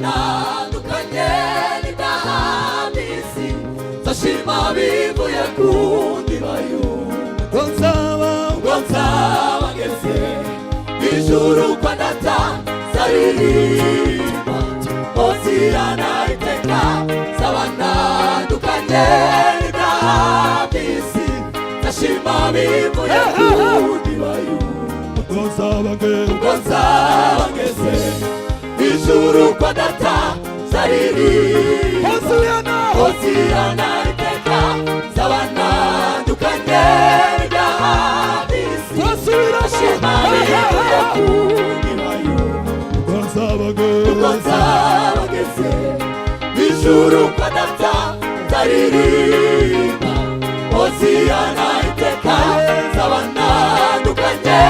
Sabanandukanye n'idahambisi Sashima bivuye kundi bayu Gonzaba ngeze Ijuru kwa data Zaririmba Hosiyana iteka Sabanandukanye n'idahambisi Sashima bivuye kundi bayu Gonzaba ngeze Ijuru kwa data Zaririmba Hosiyana iteka Sabanandukanye n'idahambisi Sashima bivuye kundi bayu Gonzaba ngeze Ijuru kwa data Zaririmba Hosiyana iteka Sabanandukanye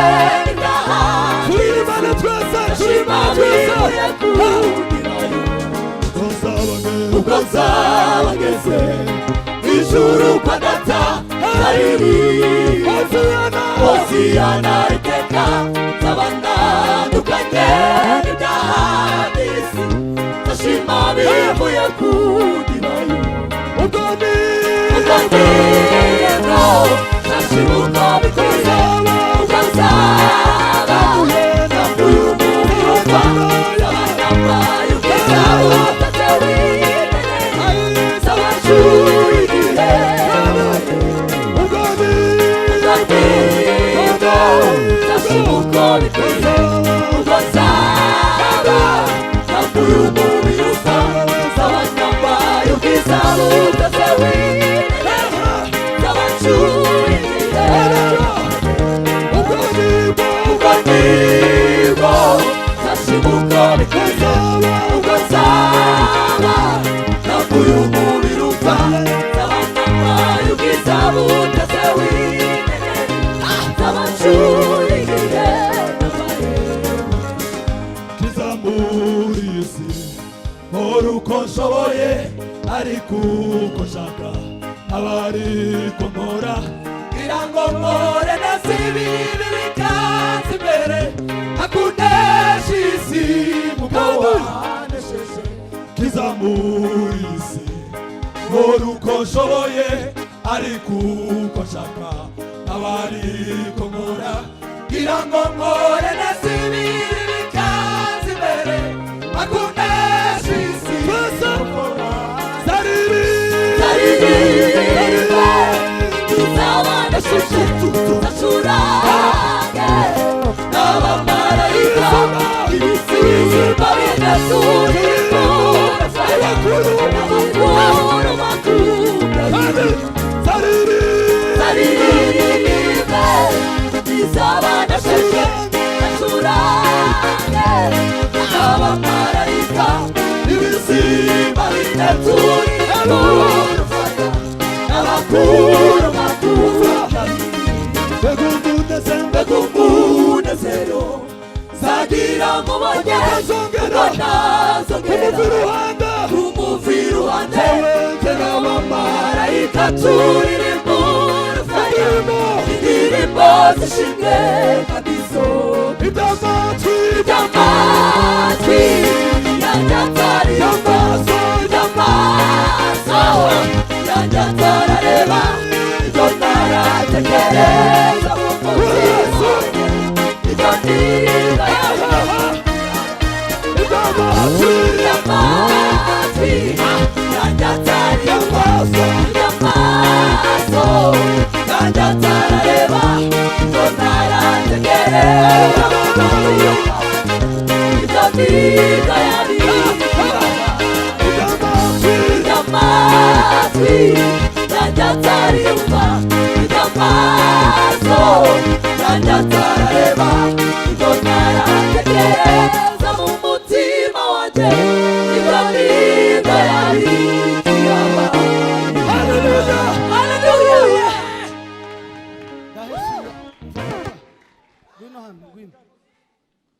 Gonzaba ngeze Ijuru kwa data Zaririmba Hosiyana iteka Sabanandukanye n'idahambisi Sashima bivuye kundi bayu Ubwo Sashimuka bikoze Gonzaba Navuye umuruka Sabanamba y'ubwizabu Sashimuka bikoze Gonzaba Navuye umuruka Sabanamba y'ubwizabu Sashimuka bikoze Gonzaba Navuye umuruka Sabanamba y'ubwizabu Kizamurisi Moruko nshoboye ariko uko nshaka abariko nkora Irango nkore nasibibi bikanze imbere Hakunesha isi mugawa hanesheje Kizamurisi Moruko nshoboye ariko uko nshaka abariko nkora Irango nkore nasibibi bikanze imbere Hakunesha isi mugawa Zaririmba Sabanashushe Sacurange N'abamarayika Ibisiga binezuye N'abakuru makuru Zaririmba Sabanashushe Sacurange N'abamarayika Ibisiga binezuye N'abakuru makuru Begumunezero Zagira mubonye Umuvi ruhande N'abamarayika turirimba urufaya Indirimbo zishimwe kabizo Iby'amatwi Yanjye ataririmba Iby'amaso Yanjye atarareba Ibyo naratekereza Umukozi Ibyo ndirimba Iby'amatwi amaso yanjye atarareba ibyo ntaratekereza ibyo